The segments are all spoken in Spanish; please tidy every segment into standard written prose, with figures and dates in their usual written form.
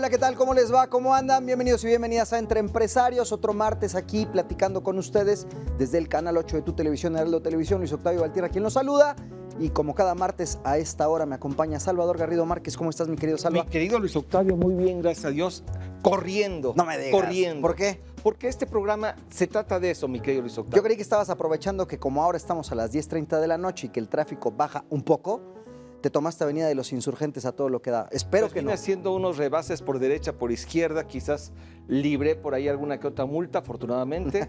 Hola, ¿qué tal? ¿Cómo les va? ¿Cómo andan? Bienvenidos y bienvenidas a Entre Empresarios. Otro martes aquí platicando con ustedes desde el Canal 8 de Tu Televisión, Heraldo Televisión. Luis Octavio Valtierra, quien los saluda. Y como cada martes a esta hora me acompaña Salvador Garrido Márquez. ¿Cómo estás, mi querido Salva? Mi querido Luis Octavio, muy bien, gracias a Dios. Corriendo. No me digas. Corriendo. ¿Por qué? Porque este programa se trata de eso, mi querido Luis Octavio. Yo creí que estabas aprovechando que como ahora estamos a las 10:30 de la noche y que el tráfico baja un poco, te tomaste Avenida de los Insurgentes a todo lo que da. Espero que no. Vine haciendo unos rebases por derecha, por izquierda, quizás libré por ahí alguna que otra multa, afortunadamente,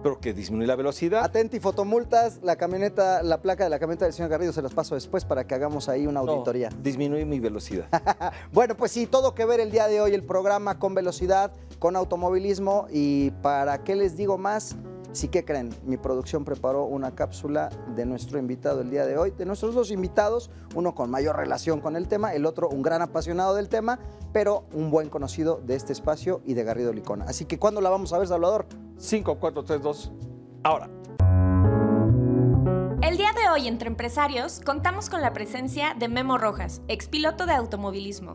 pero que disminuye la velocidad. Atenti, fotomultas, la camioneta, la placa de la camioneta del señor Garrido se las paso después para que hagamos ahí una auditoría. No, disminuye mi velocidad. Bueno, pues sí, todo que ver el día de hoy, el programa con velocidad, con automovilismo. Y para qué les digo más, sí que creen, mi producción preparó una cápsula de nuestro invitado el día de hoy, de nuestros dos invitados, uno con mayor relación con el tema, el otro un gran apasionado del tema, pero un buen conocido de este espacio y de Garrido Licona. Así que, ¿cuándo la vamos a ver, Salvador? 5, 4, 3, 2, ahora. El día de hoy, entre empresarios, contamos con la presencia de Memo Rojas, expiloto de automovilismo.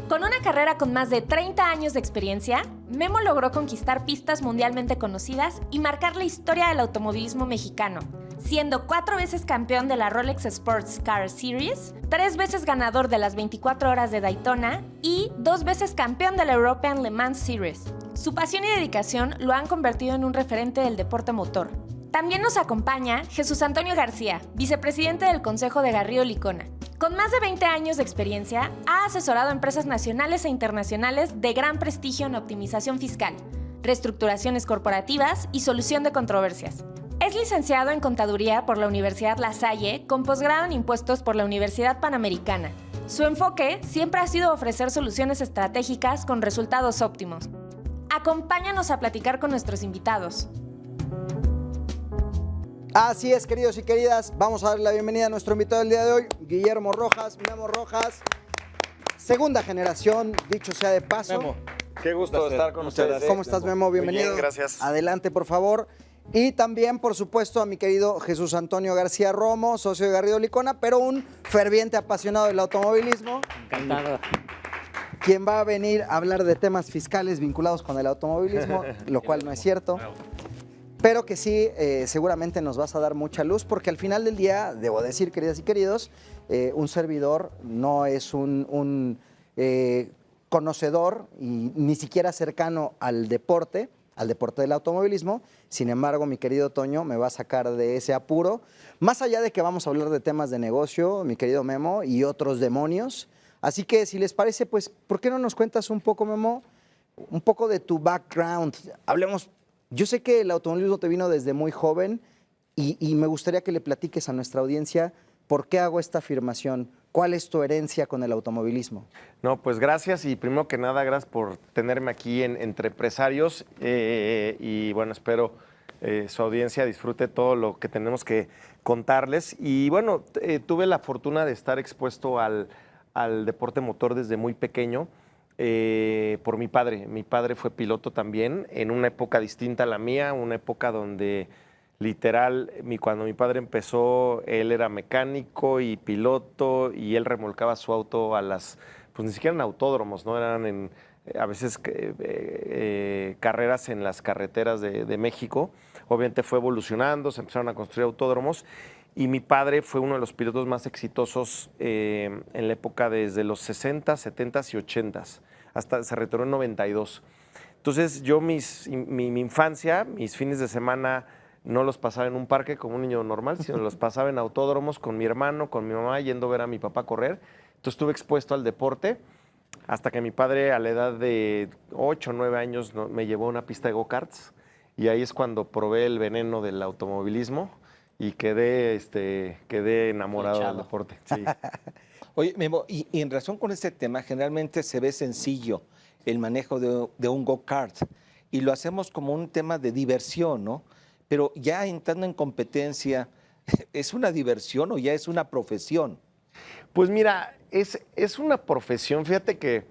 Con una carrera con más de 30 años de experiencia, Memo logró conquistar pistas mundialmente conocidas y marcar la historia del automovilismo mexicano, siendo 4 veces campeón de la Rolex Sports Car Series, 3 veces ganador de las 24 horas de Daytona y 2 veces campeón de la European Le Mans Series. Su pasión y dedicación lo han convertido en un referente del deporte motor. También nos acompaña Jesús Antonio García, vicepresidente del Consejo de Garrido Licona. Con más de 20 años de experiencia, ha asesorado a empresas nacionales e internacionales de gran prestigio en optimización fiscal, reestructuraciones corporativas y solución de controversias. Es licenciado en Contaduría por la Universidad La Salle, con posgrado en Impuestos por la Universidad Panamericana. Su enfoque siempre ha sido ofrecer soluciones estratégicas con resultados óptimos. Acompáñanos a platicar con nuestros invitados. Así es, queridos y queridas, vamos a darle la bienvenida a nuestro invitado del día de hoy, Guillermo Rojas, Memo Rojas, segunda generación, dicho sea de paso. Memo, qué gusto estar con ustedes. ¿Cómo estás, Memo? Bienvenido. Muy bien, gracias. Adelante, por favor. Y también, por supuesto, a mi querido Jesús Antonio García Romo, socio de Garrido Licona, pero un ferviente apasionado del automovilismo. Encantado. Quien va a venir a hablar de temas fiscales vinculados con el automovilismo, lo cual no es cierto. Pero que sí, seguramente nos vas a dar mucha luz, porque al final del día, debo decir, queridas y queridos, un servidor no es un conocedor y ni siquiera cercano al deporte del automovilismo. Sin embargo, mi querido Toño me va a sacar de ese apuro. Más allá de que vamos a hablar de temas de negocio, mi querido Memo, y otros demonios. Así que, si les parece, pues, ¿por qué no nos cuentas un poco, Memo, un poco de tu background? Hablemos. Yo sé que el automovilismo te vino desde muy joven y me gustaría que le platiques a nuestra audiencia por qué hago esta afirmación. ¿Cuál es tu herencia con el automovilismo? No, pues gracias y primero que nada, gracias por tenerme aquí Entre Empresarios y bueno, espero su audiencia disfrute todo lo que tenemos que contarles. Y bueno, tuve la fortuna de estar expuesto al deporte motor desde muy pequeño. Por mi padre. Mi padre fue piloto también, en una época distinta a la mía, una época donde literal, cuando mi padre empezó, él era mecánico y piloto y él remolcaba su auto a pues ni siquiera en autódromos, ¿no? Eran a veces carreras en las carreteras de México. Obviamente fue evolucionando, se empezaron a construir autódromos. Y mi padre fue uno de los pilotos más exitosos en la época desde los 60, 70 y 80, hasta se retiró en 92. Entonces yo mi infancia, mis fines de semana no los pasaba en un parque como un niño normal, sino los pasaba en autódromos con mi hermano, con mi mamá, yendo a ver a mi papá correr. Entonces estuve expuesto al deporte hasta que mi padre a la edad de 8 o 9 años me llevó a una pista de go-karts y ahí es cuando probé el veneno del automovilismo. Y quedé enamorado del deporte. Sí. Oye, Memo, y en relación con este tema, generalmente se ve sencillo el manejo de un go-kart y lo hacemos como un tema de diversión, ¿no? Pero ya entrando en competencia, ¿es una diversión o ya es una profesión? Pues mira, es una profesión. Fíjate que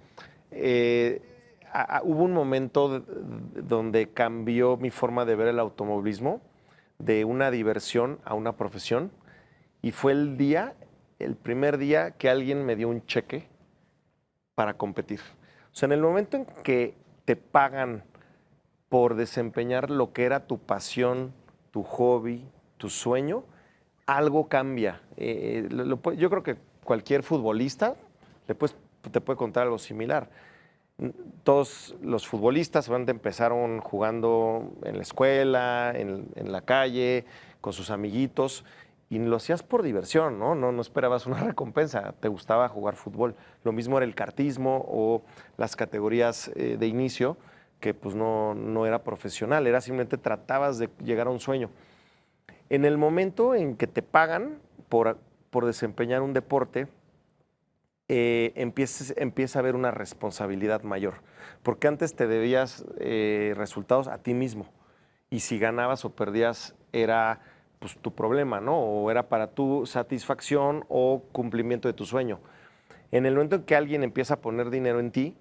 hubo un momento donde cambió mi forma de ver el automovilismo, de una diversión a una profesión, y fue el primer día que alguien me dio un cheque para competir. O sea, en el momento en que te pagan por desempeñar lo que era tu pasión, tu hobby, tu sueño, algo cambia. Yo creo que cualquier futbolista te puede contar algo similar. Todos los futbolistas seguramente empezaron jugando en la escuela, en la calle, con sus amiguitos, y lo hacías por diversión, ¿no? No esperabas una recompensa, te gustaba jugar fútbol. Lo mismo era el kartismo o las categorías de inicio, que pues no era profesional, era simplemente tratabas de llegar a un sueño. En el momento en que te pagan por desempeñar un deporte, empieza a haber una responsabilidad mayor, porque antes te debías resultados a ti mismo, y si ganabas o perdías era pues, tu problema, ¿no? O era para tu satisfacción o cumplimiento de tu sueño. En el momento en que alguien empieza a poner dinero en ti,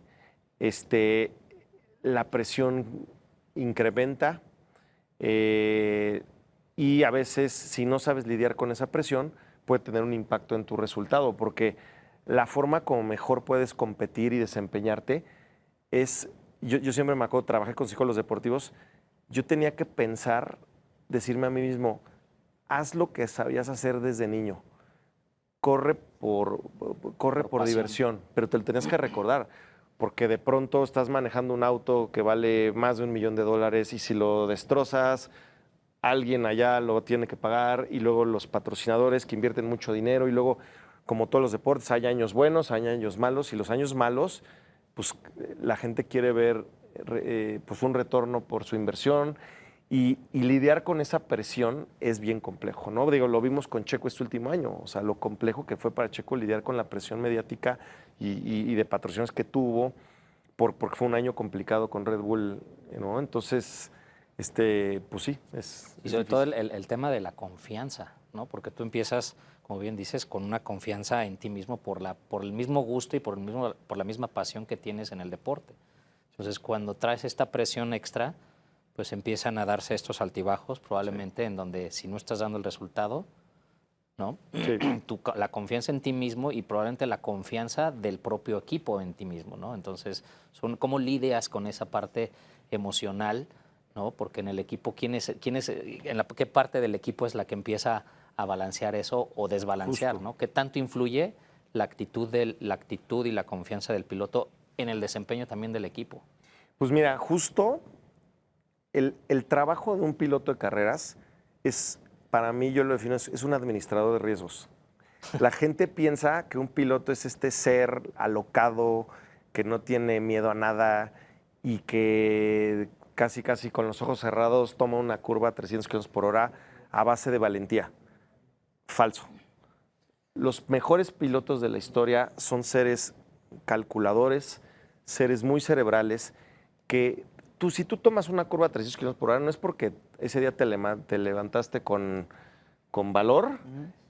la presión incrementa, y a veces, si no sabes lidiar con esa presión, puede tener un impacto en tu resultado, porque la forma como mejor puedes competir y desempeñarte es, yo siempre me acuerdo, trabajé con psicólogos deportivos, yo tenía que pensar, decirme a mí mismo, haz lo que sabías hacer desde niño, corre por diversión, pero te lo tenías que recordar, porque de pronto estás manejando un auto que vale más de $1 millón y si lo destrozas, alguien allá lo tiene que pagar, y luego los patrocinadores que invierten mucho dinero, y luego, como todos los deportes, hay años buenos, hay años malos, y los años malos, pues la gente quiere ver pues un retorno por su inversión, y lidiar con esa presión es bien complejo, ¿no? Digo, lo vimos con Checo este último año, o sea, lo complejo que fue para Checo lidiar con la presión mediática y de patrocinios que tuvo, porque fue un año complicado con Red Bull, ¿no? Entonces, pues sí, y sobre todo el tema de la confianza, ¿no? Porque tú empiezas, como bien dices, con una confianza en ti mismo por el mismo gusto y por la misma pasión que tienes en el deporte. Entonces, cuando traes esta presión extra, pues empiezan a darse estos altibajos, probablemente en donde si no estás dando el resultado, ¿no? Sí. La confianza en ti mismo y probablemente la confianza del propio equipo en ti mismo, ¿no? Entonces, ¿cómo lidias con esa parte emocional, ¿no? Porque en el equipo, ¿qué parte del equipo es la que empieza a balancear eso o desbalancear? Justo. ¿No? ¿Qué tanto influye la actitud y la confianza del piloto en el desempeño también del equipo? Pues mira, justo el trabajo de un piloto de carreras es, para mí, yo lo defino, es un administrador de riesgos. La gente piensa que un piloto es este ser alocado, que no tiene miedo a nada y que casi con los ojos cerrados toma una curva a 300 kilómetros por hora a base de valentía. Falso. Los mejores pilotos de la historia son seres calculadores, seres muy cerebrales, que si tú tomas una curva a 300 kilómetros por hora, no es porque ese día te levantaste con valor,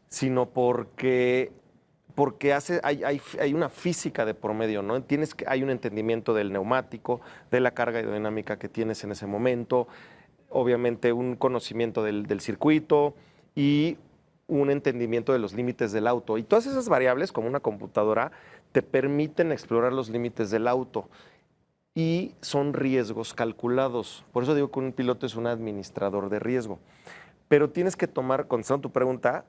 sino porque hay una física de por medio, ¿no? Hay un entendimiento del neumático, de la carga aerodinámica que tienes en ese momento, obviamente un conocimiento del circuito y un entendimiento de los límites del auto. Y todas esas variables, como una computadora, te permiten explorar los límites del auto. Y son riesgos calculados. Por eso digo que un piloto es un administrador de riesgo. Pero tienes que tomar, contestando tu pregunta,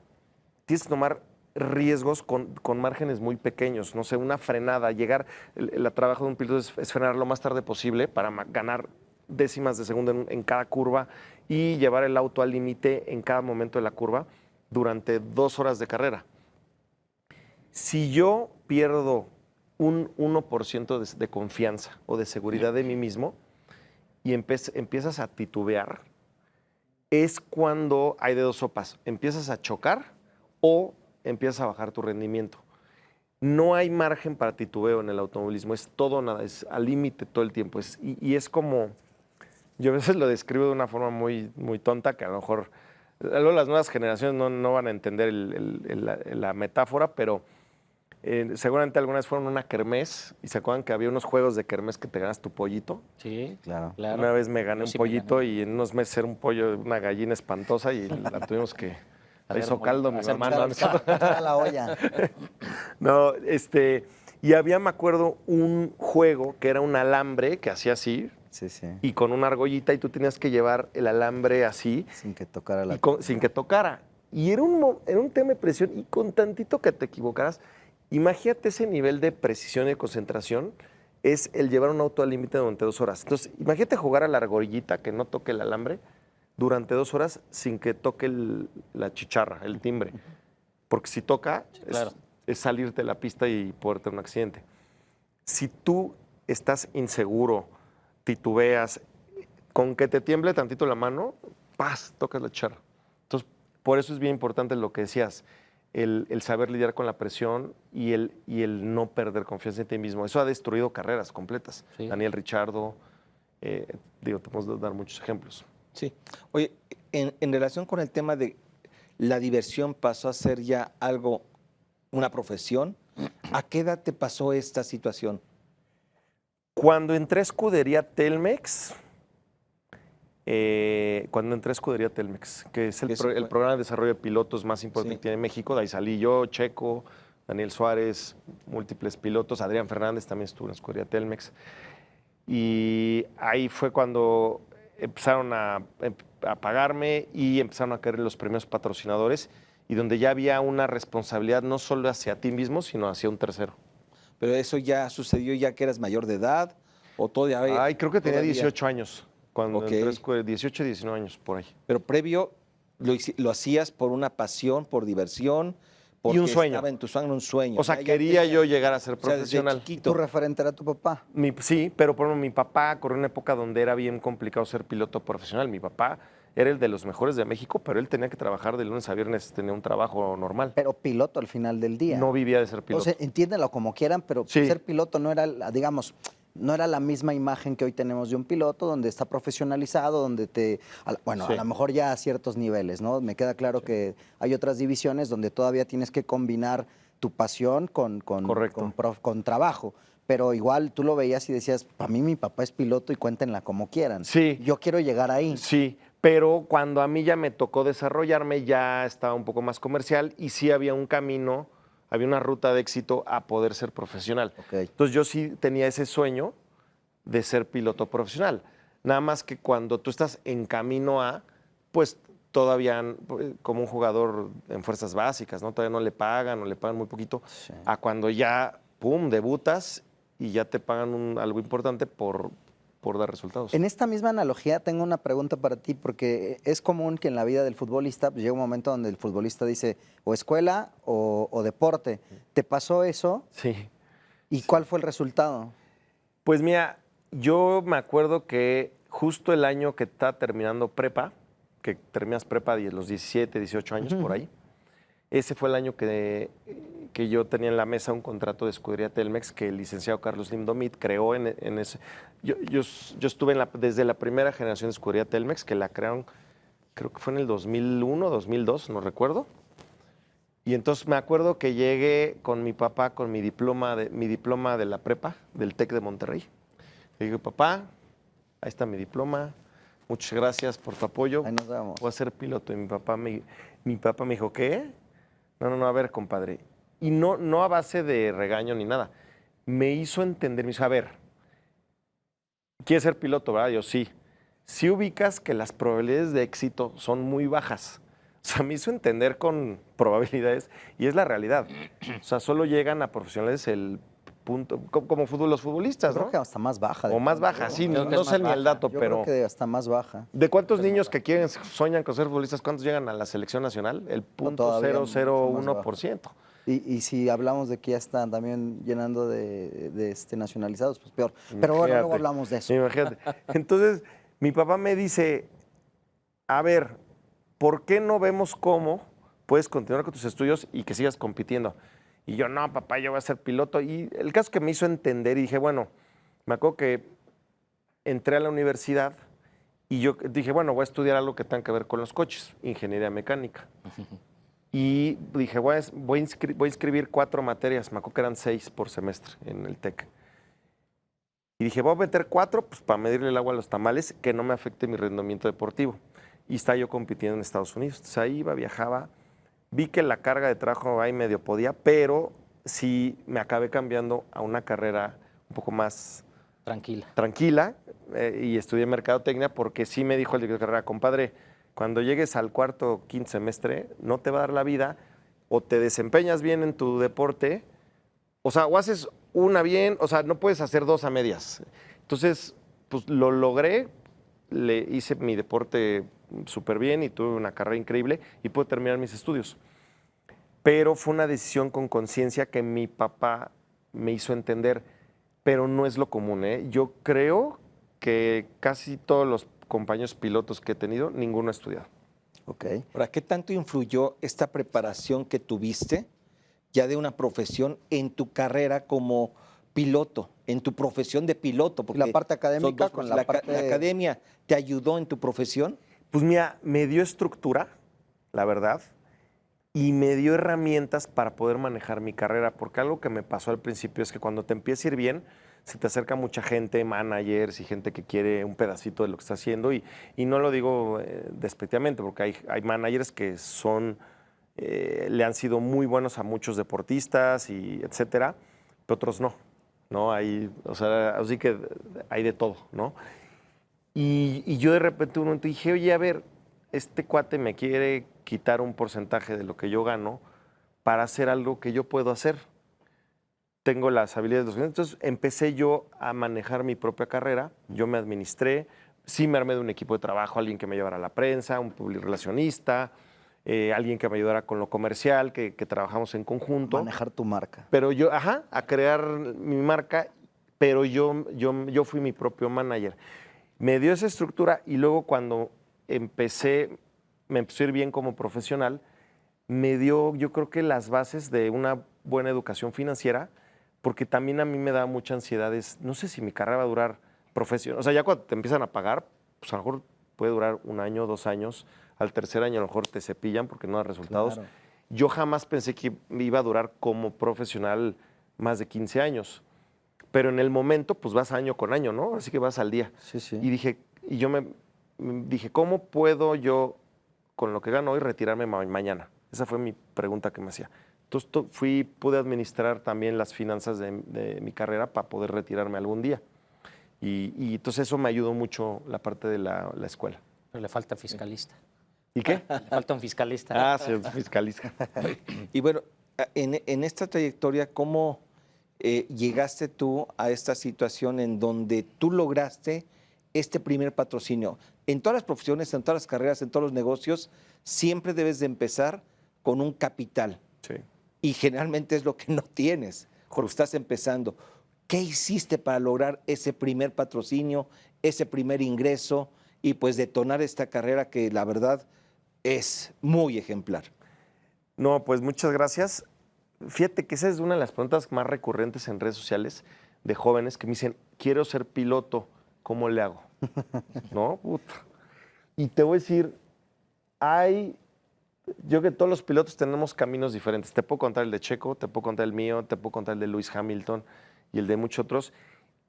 tienes que tomar riesgos con márgenes muy pequeños. No sé, una frenada, el trabajo de un piloto es frenar lo más tarde posible para ganar décimas de segundo en cada curva y llevar el auto al límite en cada momento de la curva durante 2 horas de carrera. Si yo pierdo un 1% de confianza o de seguridad de mí mismo y empiezas a titubear, es cuando hay de dos sopas. Empiezas a chocar o empiezas a bajar tu rendimiento. No hay margen para titubeo en el automovilismo, es todo o nada, es al límite todo el tiempo. Y es como, yo a veces lo describo de una forma muy, muy tonta, que a lo mejor luego las nuevas generaciones no van a entender la metáfora, pero seguramente alguna vez fueron a una kermés y se acuerdan que había unos juegos de kermés que te ganas tu pollito. Sí, Claro. claro. Una vez me gané un Sí, pollito y en unos meses era un pollo, una gallina espantosa y la tuvimos que... La hizo caldo mi mamá. Echar a la olla. No, Y había, me acuerdo, un juego que era un alambre que hacía así Sí, sí. y con una argollita y tú tenías que llevar el alambre así Sin que tocara la... y sin que tocara. Y era un tema de presión y con tantito que te equivocaras, imagínate ese nivel de precisión y de concentración, es el llevar un auto al límite durante 2 horas. Entonces, imagínate jugar a la argollita, que no toque el alambre, durante 2 horas sin que toque la chicharra, el timbre. Porque si toca, claro. es salirte de la pista y poder tener un accidente. Si tú estás inseguro, titubeas, con que te tiemble tantito la mano, ¡paz!, tocas la chicharra. Entonces, por eso es bien importante lo que decías, el saber lidiar con la presión y el no perder confianza en ti mismo. Eso ha destruido carreras completas. Sí. Daniel Ricciardo, te podemos dar muchos ejemplos. Sí. Oye, en relación con el tema de la diversión pasó a ser ya algo, una profesión, ¿a qué edad te pasó esta situación? Cuando entré a Escudería Telmex, que es el programa de desarrollo de pilotos más importante Sí. que tiene México, de ahí salí yo, Checo, Daniel Suárez, múltiples pilotos, Adrián Fernández también estuvo en Escudería Telmex. Y ahí fue cuando empezaron a pagarme y empezaron a caer los primeros patrocinadores y donde ya había una responsabilidad no solo hacia ti mismo, sino hacia un tercero. ¿Pero eso ya sucedió ya que eras mayor de edad o todavía? Ay, creo que tenía todavía? 18 años, cuando Ok. entré a Escudería, 18, 19 años, por ahí. Pero previo lo hacías por una pasión, por diversión, porque un sueño. estaba en tu sangre un sueño. O sea, Ya quería tenías- yo llegar a ser o sea, desde profesional. chiquito. ¿Tu referente era tu papá? Sí, pero por ejemplo, mi papá corrió una época donde era bien complicado ser piloto profesional. Mi papá era el de los mejores de México, pero él tenía que trabajar de lunes a viernes, tenía un trabajo normal. Pero piloto al final del día. No vivía de ser piloto. O sea, entiéndelo como quieran, pero Sí. ser piloto no era, digamos, no era la misma imagen que hoy tenemos de un piloto, donde está profesionalizado, donde Sí. a lo mejor ya a ciertos niveles, ¿no? Me queda claro que hay otras divisiones donde todavía tienes que combinar tu pasión Correcto. con trabajo. Pero igual tú lo veías y decías, para mí mi papá es piloto y cuéntenla como quieran. Sí. Yo quiero llegar ahí. Sí, pero cuando a mí ya me tocó desarrollarme, ya estaba un poco más comercial y sí había un camino, había una ruta de éxito a poder ser profesional. Ok. Entonces yo sí tenía ese sueño de ser piloto profesional. Nada más que cuando tú estás en camino a, pues todavía como un jugador en fuerzas básicas, ¿no? Todavía no le pagan o le pagan muy poquito, Sí. a cuando ya, pum, debutas y ya te pagan algo importante por dar resultados. En esta misma analogía tengo una pregunta para ti, porque es común que en la vida del futbolista pues, llega un momento donde el futbolista dice o escuela o deporte. ¿Te pasó eso? Sí. ¿Y cuál fue el resultado? Pues mira, yo me acuerdo que justo el año que está terminando prepa, que terminas prepa de los 17, 18 años, por ahí, ese fue el año que yo tenía en la mesa un contrato de Escudería Telmex que el licenciado Carlos Limdomit creó en ese. Yo estuve desde la primera generación de Escudería Telmex, que la crearon, creo que fue en el 2001, 2002, no recuerdo. Y entonces me acuerdo que llegué con mi papá con mi diploma de la prepa, del TEC de Monterrey. Le digo, papá, ahí está mi diploma, muchas gracias por tu apoyo. Ahí nos vemos. Voy a ser piloto. Y mi papá me dijo, ¿qué? No, a ver, compadre. Y no a base de regaño ni nada. Me hizo entender, me dijo, a ver, ¿quieres ser piloto, verdad? Yo sí. Sí ubicas que las probabilidades de éxito son muy bajas. O sea, me hizo entender con probabilidades y es la realidad. O sea, solo llegan a profesionales el punto, como los futbolistas, Creo ¿no? que hasta más baja. O más baja, sí, Creo que no es sé más ni el baja. dato, Yo pero... creo que hasta más baja. ¿De cuántos niños que sueñan con ser futbolistas, cuántos llegan a la selección nacional? El todavía mucho más 0.001%. Y si hablamos de que ya están también llenando de nacionalizados, pues peor. Pero bueno, luego Imagínate. hablamos de eso. Imagínate. Entonces, mi papá me dice, a ver, ¿por qué no vemos cómo puedes continuar con tus estudios y que sigas compitiendo? Y yo, no, papá, yo voy a ser piloto. Y el caso que me hizo entender y dije, bueno, me acuerdo que entré a la universidad y yo dije, bueno, voy a estudiar algo que tenga que ver con los coches, ingeniería mecánica. Y dije, voy a inscribir 4 materias, me acuerdo que eran 6 por semestre en el TEC. Y dije, voy a meter 4 pues, para medirle el agua a los tamales, que no me afecte mi rendimiento deportivo. Y estaba yo compitiendo en Estados Unidos. Entonces ahí iba, viajaba, vi que la carga de trabajo ahí medio podía, pero sí me acabé cambiando a una carrera un poco más Tranquila. y estudié mercadotecnia porque sí me dijo el director de carrera, compadre, cuando llegues al cuarto o quinto semestre no te va a dar la vida, o te desempeñas bien en tu deporte, o sea, o haces una bien, o sea, no puedes hacer dos a medias. Entonces, pues lo logré, le hice mi deporte súper bien y tuve una carrera increíble y pude terminar mis estudios. Pero fue una decisión con conciencia que mi papá me hizo entender, pero no es lo común, ¿eh? Yo creo que casi todos los compañeros pilotos que he tenido, ninguno ha estudiado. Ok. Ahora, ¿qué tanto influyó esta preparación que tuviste ya de una profesión en tu carrera como piloto, en tu profesión de piloto? La parte académica son con dos, la parte... ¿La academia te ayudó en tu profesión? Pues mira, me dio estructura, la verdad, y me dio herramientas para poder manejar mi carrera, porque algo que me pasó al principio es que cuando te empieza a ir bien, se te acerca mucha gente, managers y gente que quiere un pedacito de lo que está haciendo, y no lo digo despectivamente, porque hay managers que son, le han sido muy buenos a muchos deportistas, y etcétera, pero otros no, ¿no? O sea, así que hay de todo, ¿no? Y yo de repente un momento dije, oye, a ver, este cuate me quiere quitar un porcentaje de lo que yo gano para hacer algo que yo puedo hacer. Tengo las habilidades de los clientes. Entonces empecé yo a manejar mi propia carrera, yo me administré, sí me armé de un equipo de trabajo, alguien que me llevara a la prensa, un publirelacionista, alguien que me ayudara con lo comercial, que trabajamos en conjunto. Manejar tu marca. Pero yo, a crear mi marca, pero yo fui mi propio manager. Me dio esa estructura y luego cuando me empecé a ir bien como profesional, me dio, yo creo que las bases de una buena educación financiera, porque también a mí me da mucha ansiedad, no sé si mi carrera va a durar profesional. O sea, ya cuando te empiezan a pagar, pues a lo mejor puede durar 1 año, 2 años, al tercer año a lo mejor te cepillan porque no da resultados. Claro. Yo jamás pensé que iba a durar como profesional más de 15 años. Pero en el momento, pues vas año con año, ¿no? Así que vas al día. Sí, sí. Y yo me dije, ¿cómo puedo yo, con lo que gano hoy, retirarme mañana? Esa fue mi pregunta que me hacía. Entonces pude administrar también las finanzas de mi carrera para poder retirarme algún día. Y entonces eso me ayudó mucho la parte de la escuela. Pero le falta fiscalista. ¿Y qué? Le falta un fiscalista. Sí, fiscalista. Y bueno, en esta trayectoria, ¿cómo llegaste tú a esta situación en donde tú lograste este primer patrocinio? En todas las profesiones, en todas las carreras, en todos los negocios, siempre debes de empezar con un capital. Sí. Y generalmente es lo que no tienes, porque estás empezando. ¿Qué hiciste para lograr ese primer patrocinio, ese primer ingreso y pues detonar esta carrera que la verdad es muy ejemplar? No, pues muchas gracias. Fíjate que esa es una de las preguntas más recurrentes en redes sociales de jóvenes que me dicen, quiero ser piloto, ¿cómo le hago? ¿No? Puta. Y te voy a decir, yo creo que todos los pilotos tenemos caminos diferentes. Te puedo contar el de Checo, te puedo contar el mío, te puedo contar el de Lewis Hamilton y el de muchos otros.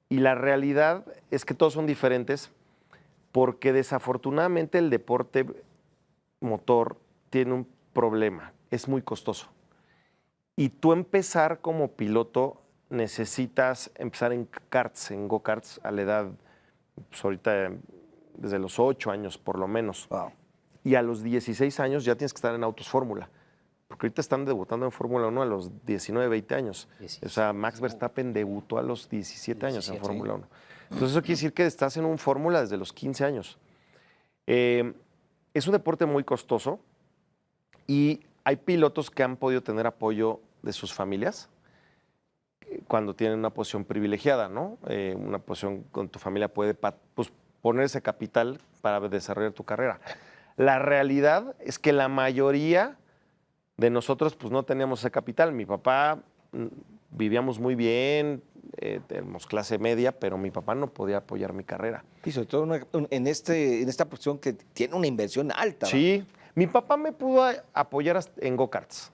Y la realidad es que todos son diferentes porque desafortunadamente el deporte motor tiene un problema, es muy costoso. Y tú empezar como piloto necesitas empezar en karts, en go-karts a la edad, pues ahorita desde los 8 años por lo menos. Wow. Y a los 16 años ya tienes que estar en autos Fórmula. Porque ahorita están debutando en Fórmula 1 a los 19, 20 años. 17. O sea, Max Verstappen debutó a los 17 años en Fórmula 1. Entonces eso quiere decir que estás en un Fórmula desde los 15 años. Es un deporte muy costoso y hay pilotos que han podido tener apoyo de sus familias cuando tienen una posición privilegiada, ¿no? Una posición con tu familia puede pues, poner ese capital para desarrollar tu carrera. La realidad es que la mayoría de nosotros pues, no teníamos ese capital. Mi papá, vivíamos muy bien, tenemos clase media, pero mi papá no podía apoyar mi carrera. Y sobre todo en esta posición que tiene una inversión alta. Sí, mi papá me pudo apoyar en go-karts.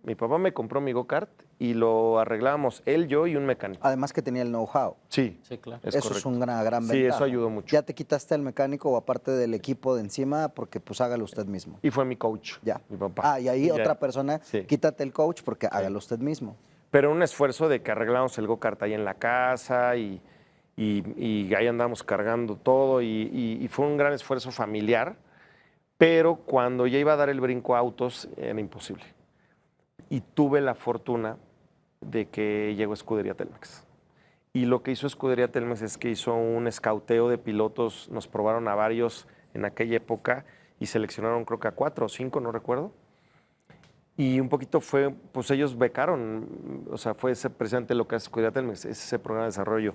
Mi papá me compró mi go-kart y lo arreglábamos él, yo y un mecánico. Además que tenía el know-how. Sí, Sí, claro. es Eso correcto. es una gran ventaja. Sí, eso ayudó mucho. Ya te quitaste al mecánico o aparte del equipo de encima porque pues hágalo usted mismo. Y fue mi coach, Ya. mi papá. Y ahí Ya. otra persona, Sí. quítate el coach porque hágalo usted mismo. pero un esfuerzo de que arreglamos el go-kart ahí en la casa y ahí andamos cargando todo y fue un gran esfuerzo familiar, pero cuando ya iba a dar el brinco a autos era imposible. Y tuve la fortuna de que llegó Escudería Telmex. Y lo que hizo Escudería Telmex es que hizo un escauteo de pilotos, nos probaron a varios en aquella época y seleccionaron creo que a 4 o 5, no recuerdo. Y un poquito fue, pues ellos becaron, o sea, fue precisamente lo que hace Escudería Telmex, ese programa de desarrollo.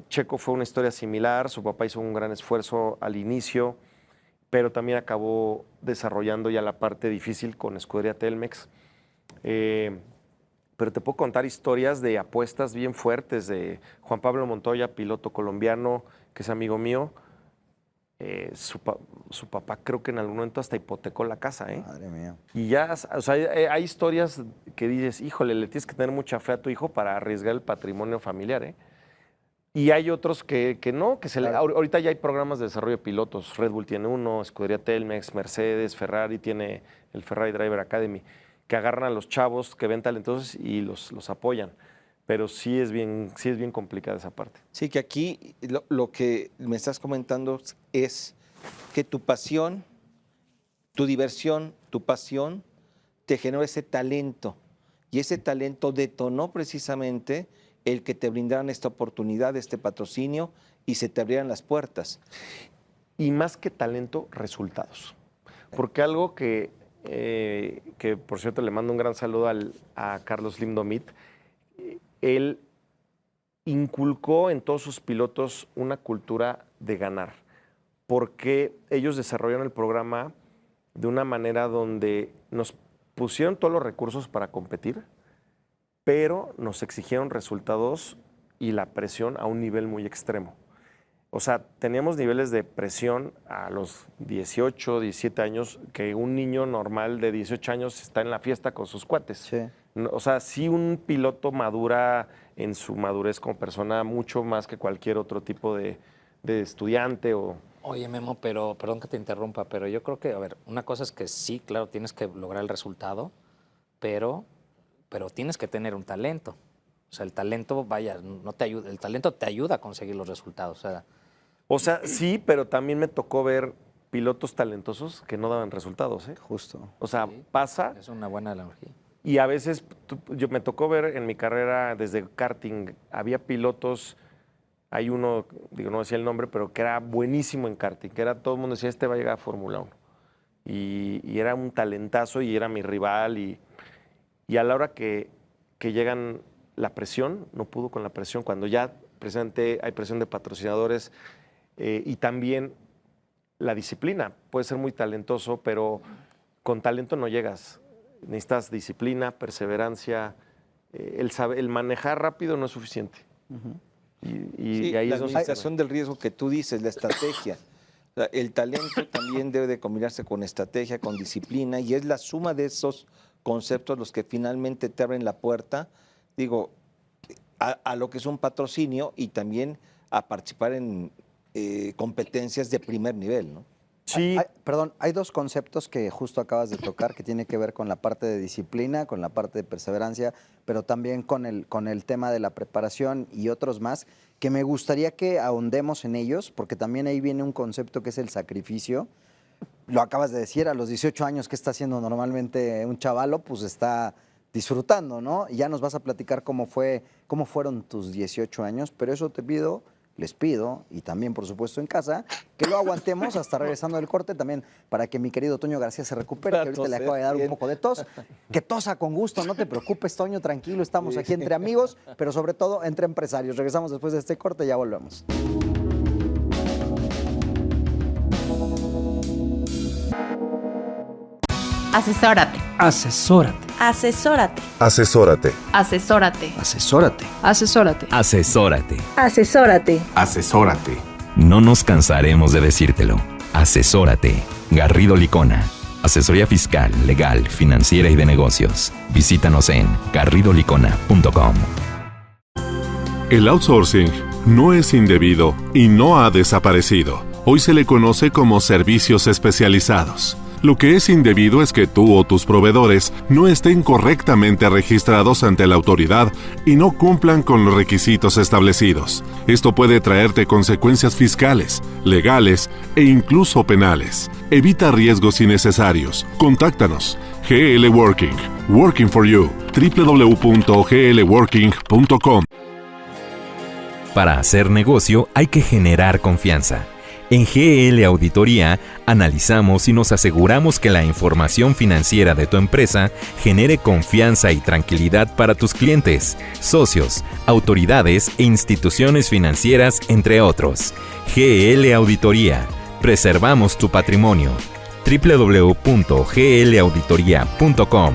Checo fue una historia similar, su papá hizo un gran esfuerzo al inicio, pero también acabó desarrollando ya la parte difícil con Escudería Telmex. Pero te puedo contar historias de apuestas bien fuertes de Juan Pablo Montoya, piloto colombiano, que es amigo mío. Su papá creo que en algún momento hasta hipotecó la casa, ¿eh? Madre mía. Y ya, o sea, hay historias que dices, híjole, le tienes que tener mucha fe a tu hijo para arriesgar el patrimonio familiar, ¿eh? Y hay otros que no, que ahorita ya hay programas de desarrollo de pilotos. Red Bull tiene uno, Escudería Telmex, Mercedes, Ferrari tiene el Ferrari Driver Academy, que agarran a los chavos que ven talentosos y los apoyan. Pero sí es bien complicada esa parte. Sí, que aquí lo que me estás comentando es que tu pasión, tu diversión, tu pasión te generó ese talento. Y ese talento detonó precisamente el que te brindaran esta oportunidad, este patrocinio y se te abrieran las puertas. Y más que talento, resultados. Porque algo que por cierto le mando un gran saludo a Carlos Limdomit, él inculcó en todos sus pilotos una cultura de ganar, porque ellos desarrollaron el programa de una manera donde nos pusieron todos los recursos para competir, pero nos exigieron resultados y la presión a un nivel muy extremo. O sea, teníamos niveles de presión a los 18, 17 años, que un niño normal de 18 años está en la fiesta con sus cuates. Sí. O sea, sí un piloto madura en su madurez como persona mucho más que cualquier otro tipo de estudiante o... Oye, Memo, pero perdón que te interrumpa, pero yo creo que, a ver, una cosa es que sí, claro, tienes que lograr el resultado, pero tienes que tener un talento. O sea, el talento, vaya, no te ayuda, el talento te ayuda a conseguir los resultados. O sea, sí, pero también me tocó ver pilotos talentosos que no daban resultados, ¿eh? Justo. O sea, Sí, pasa es una buena analogía. y a veces me tocó ver en mi carrera desde karting, había pilotos, hay uno, digo, no decía el nombre, pero que era buenísimo en karting, que era, todo el mundo decía, este va a llegar a Fórmula 1. Y era un talentazo y era mi rival y a la hora que llegan la presión, no pudo con la presión, cuando ya precisamente hay presión de patrocinadores y también la disciplina. Puede ser muy talentoso, pero con talento no llegas. Necesitas disciplina, perseverancia, el manejar rápido no es suficiente. Sí, ahí la es donde... administración del riesgo que tú dices, la estrategia. O sea, el talento también debe de combinarse con estrategia, con disciplina, y es la suma de esos conceptos los que finalmente te abren la puerta, digo, a lo que es un patrocinio y también a participar en competencias de primer nivel, ¿no? Sí. Perdón, hay dos conceptos que justo acabas de tocar que tiene que ver con la parte de disciplina, con la parte de perseverancia, pero también con el tema de la preparación y otros más, que me gustaría que ahondemos en ellos, porque también ahí viene un concepto que es el sacrificio. Lo acabas de decir, a los 18 años, ¿qué está haciendo normalmente un chavalo? Pues está disfrutando, ¿no? Y ya nos vas a platicar cómo fueron tus 18 años, pero eso les pido, y también, por supuesto, en casa, que lo aguantemos hasta regresando del corte, también para que mi querido Toño García se recupere, que ahorita le acaba de dar un poco de tos. Que tosa con gusto, no te preocupes, Toño, tranquilo, estamos aquí entre amigos, pero sobre todo entre empresarios. Regresamos después de este corte, ya volvemos. Asesórate. Asesórate. Asesórate. Asesórate. Asesórate. Asesórate. Asesórate. Asesórate. Asesórate. Asesórate. No nos cansaremos de decírtelo. Asesórate. Garrido Licona. Asesoría fiscal, legal, financiera y de negocios. Visítanos en garridolicona.com. El outsourcing no es indebido y no ha desaparecido. Hoy se le conoce como servicios especializados. Lo que es indebido es que tú o tus proveedores no estén correctamente registrados ante la autoridad y no cumplan con los requisitos establecidos. Esto puede traerte consecuencias fiscales, legales e incluso penales. Evita riesgos innecesarios. Contáctanos. GL Working. Working for you. www.glworking.com. Para hacer negocio hay que generar confianza. En GL Auditoría analizamos y nos aseguramos que la información financiera de tu empresa genere confianza y tranquilidad para tus clientes, socios, autoridades e instituciones financieras, entre otros. GL Auditoría. Preservamos tu patrimonio. www.glauditoria.com.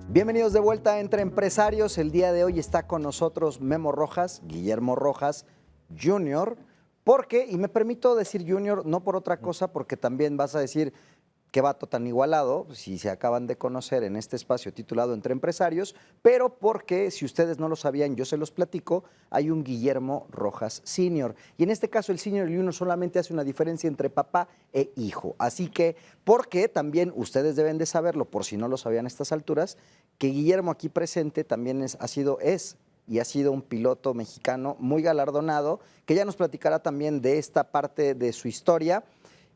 Bienvenidos de vuelta a Entre Empresarios. El día de hoy está con nosotros Memo Rojas, Guillermo Rojas Jr. Porque, y me permito decir Junior, no por otra cosa, porque también vas a decir qué vato tan igualado, si se acaban de conocer en este espacio titulado Entre Empresarios, pero porque, si ustedes no lo sabían, yo se los platico, hay un Guillermo Rojas Sr. Y en este caso el Senior y uno solamente hace una diferencia entre papá e hijo. Así que, porque también ustedes deben de saberlo, por si no lo sabían a estas alturas, que Guillermo aquí presente también ha sido un piloto mexicano muy galardonado, que ya nos platicará también de esta parte de su historia.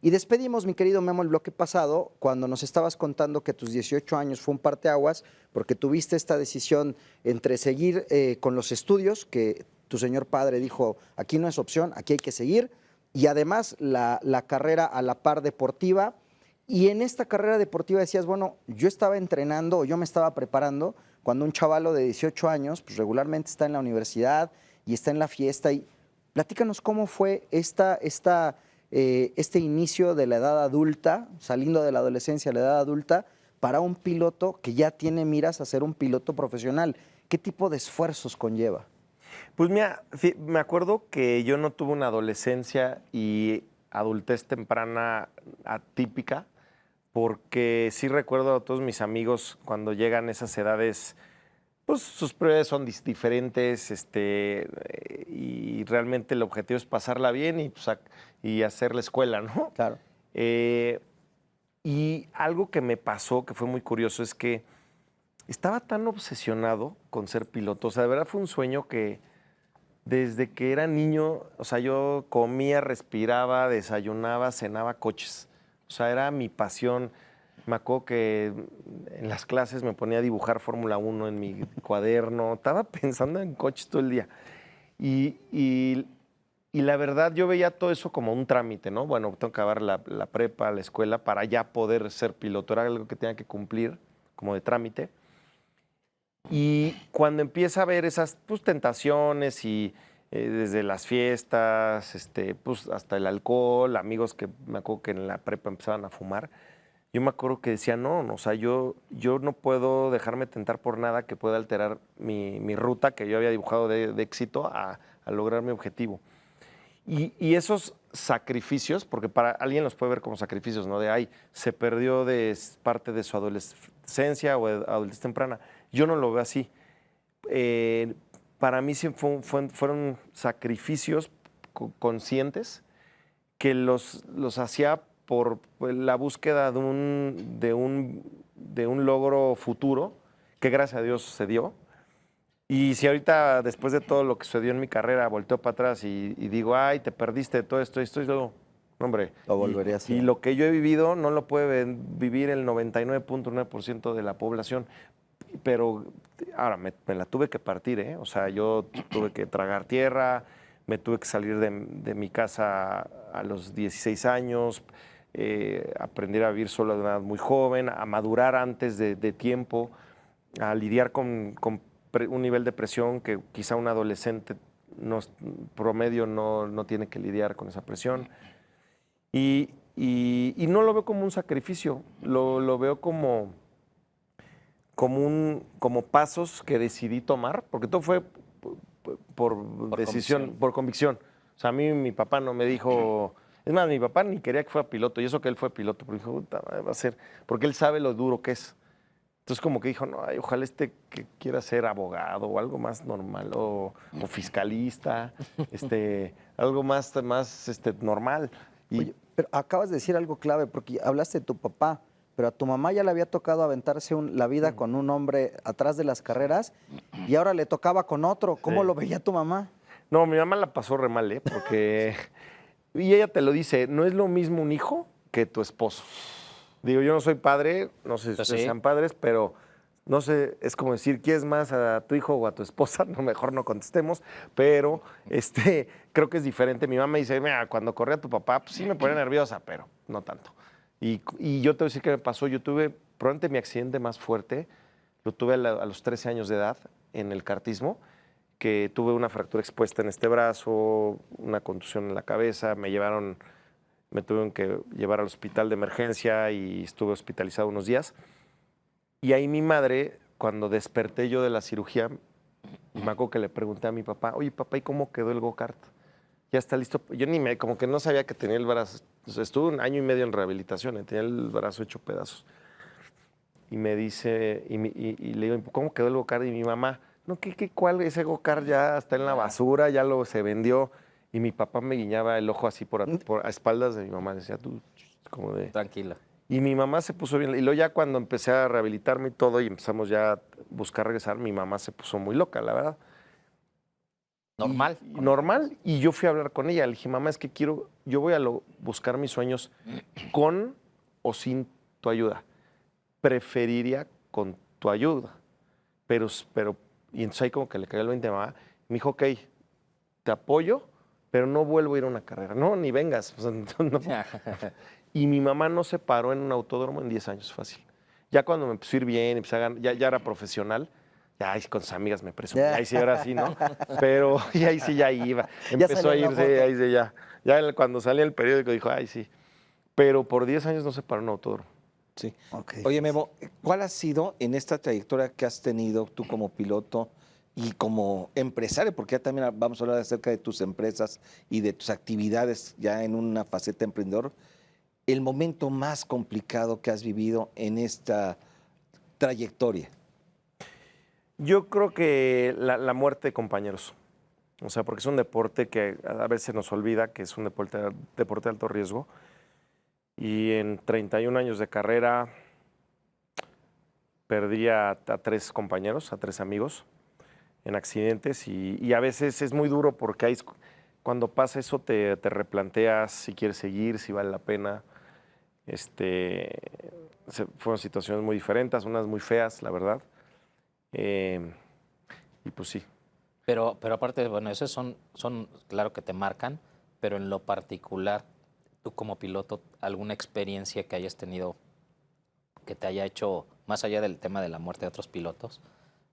Y despedimos, mi querido Memo, el bloque pasado, cuando nos estabas contando que tus 18 años fue un parteaguas, porque tuviste esta decisión entre seguir con los estudios, que tu señor padre dijo, aquí no es opción, aquí hay que seguir, y además la carrera a la par deportiva. Y en esta carrera deportiva decías, bueno, yo estaba entrenando o yo me estaba preparando cuando un chavalo de 18 años, pues regularmente está en la universidad y está en la fiesta. Y platícanos cómo fue este inicio de la edad adulta, saliendo de la adolescencia a la edad adulta, para un piloto que ya tiene miras a ser un piloto profesional. ¿Qué tipo de esfuerzos conlleva? Pues mira, me acuerdo que yo no tuve una adolescencia y adultez temprana atípica, porque sí recuerdo a todos mis amigos cuando llegan esas edades, pues sus prioridades son diferentes, y realmente el objetivo es pasarla bien y hacer la escuela, ¿no? Claro. Y algo que me pasó, que fue muy curioso, es que estaba tan obsesionado con ser piloto. O sea, de verdad fue un sueño que desde que era niño, o sea, yo comía, respiraba, desayunaba, cenaba coches. O sea, era mi pasión. Me acuerdo que en las clases me ponía a dibujar Fórmula 1 en mi cuaderno. Estaba pensando en coches todo el día. Y la verdad, yo veía todo eso como un trámite, ¿no? Bueno, tengo que acabar la prepa, la escuela, para ya poder ser piloto. Era algo que tenía que cumplir, como de trámite. Y cuando empieza a ver esas tentaciones y desde las fiestas, hasta el alcohol, amigos que me acuerdo que en la prepa empezaban a fumar, yo me acuerdo que decía, no, o sea, yo no puedo dejarme tentar por nada que pueda alterar mi ruta que yo había dibujado de éxito a lograr mi objetivo. Y esos sacrificios, porque para alguien los puede ver como sacrificios, ¿no? Se perdió de parte de su adolescencia o adultez temprana. Yo no lo veo así. Para mí sí fueron sacrificios conscientes que los hacía por la búsqueda de un logro futuro, que gracias a Dios se dio. Y si ahorita, después de todo lo que sucedió en mi carrera, volteo para atrás y digo, ay, te perdiste de todo esto, y luego, no, hombre. Lo volvería a hacer. Y lo que yo he vivido no lo puede vivir el 99.9% de la población. Pero ahora me la tuve que partir, ¿eh? O sea, yo tuve que tragar tierra, me tuve que salir de mi casa a los 16 años, aprender a vivir solo de una edad muy joven, a madurar antes de tiempo, a lidiar con un nivel de presión que quizá un adolescente promedio no tiene que lidiar con esa presión. Y no lo veo como un sacrificio, lo veo como pasos que decidí tomar, porque todo fue por decisión, por convicción. O sea, a mí mi papá no me dijo, es más, mi papá ni quería que fuera piloto, y eso que él fue piloto, pero dijo, va a ser, porque él sabe lo duro que es. Entonces como que dijo, no, ay, ojalá que quiera ser abogado o algo más normal, o fiscalista, algo más normal. Y Oye, pero acabas de decir algo clave, porque hablaste de tu papá, pero a tu mamá ya le había tocado aventarse la vida con un hombre atrás de las carreras y ahora le tocaba con otro. ¿Cómo Sí. lo veía tu mamá? no, mi mamá la pasó re mal, porque... y ella te lo dice, no es lo mismo un hijo que tu esposo. Digo, yo no soy padre, no sé si Pues ustedes sí. sean padres, pero no sé, es como decir, ¿quieres más a tu hijo o a tu esposa? No, mejor no contestemos, pero creo que es diferente. Mi mamá me dice, mira, cuando corría tu papá, pues sí me ponía nerviosa, pero no tanto. Y yo te voy a decir qué me pasó. Yo tuve, probablemente mi accidente más fuerte, lo tuve a los 13 años de edad en el kartismo, que tuve una fractura expuesta en este brazo, una contusión en la cabeza, me tuvieron que llevar al hospital de emergencia y estuve hospitalizado unos días. Y ahí mi madre, cuando desperté yo de la cirugía, me acuerdo que le pregunté a mi papá, oye, papá, ¿y cómo quedó el go-kart? Ya está listo. Yo como que no sabía que tenía el brazo. O sea, estuve 1 año y medio en rehabilitación, tenía el brazo hecho pedazos. Y me dice, y le digo, ¿cómo quedó el go-kart? Y mi mamá, no, ¿cuál? Ese go-kart ya está en la basura, ya se vendió. Y mi papá me guiñaba el ojo así por a espaldas de mi mamá. Decía, tú, como de... Tranquila. Y mi mamá se puso bien. Y luego ya cuando empecé a rehabilitarme y todo y empezamos ya a buscar regresar, mi mamá se puso muy loca, la verdad. Normal. Normal. Y yo fui a hablar con ella. Le dije, mamá, es que yo voy a buscar mis sueños con o sin tu ayuda. Preferiría con tu ayuda. Pero, y entonces ahí como que le cayó el 20 a mamá. Me dijo, ok, te apoyo, pero no vuelvo a ir a una carrera. No, ni vengas. O sea, no. Y mi mamá no se paró en un autódromo en 10 años, fácil. Ya cuando me empezó a ir bien, empecé a ganar, ya era profesional, ya ahí con sus amigas me presumía, ahí sí era así, ¿no? Pero y ahí sí ya iba. Empezó a salía en la irse, foto. ahí sí ya. Ya cuando salía el periódico dijo, ay, sí. Pero por 10 años no se paró en un autódromo. Sí. Ok. Oye, Memo, ¿cuál ha sido en esta trayectoria que has tenido tú como piloto y como empresario? Porque ya también vamos a hablar acerca de tus empresas y de tus actividades ya en una faceta emprendedor. El momento más complicado que has vivido en esta trayectoria. Yo creo que la muerte de compañeros. O sea, porque es un deporte que a veces se nos olvida que es un deporte de alto riesgo. Y en 31 años de carrera perdí a 3 compañeros, a 3 amigos en accidentes. Y a veces es muy duro porque cuando pasa eso te replanteas si quieres seguir, si vale la pena. Fueron situaciones muy diferentes, unas muy feas, la verdad. Y pues sí. Pero aparte, bueno, esos son, claro que te marcan, pero en lo particular, tú como piloto, ¿alguna experiencia que hayas tenido que te haya hecho, más allá del tema de la muerte de otros pilotos,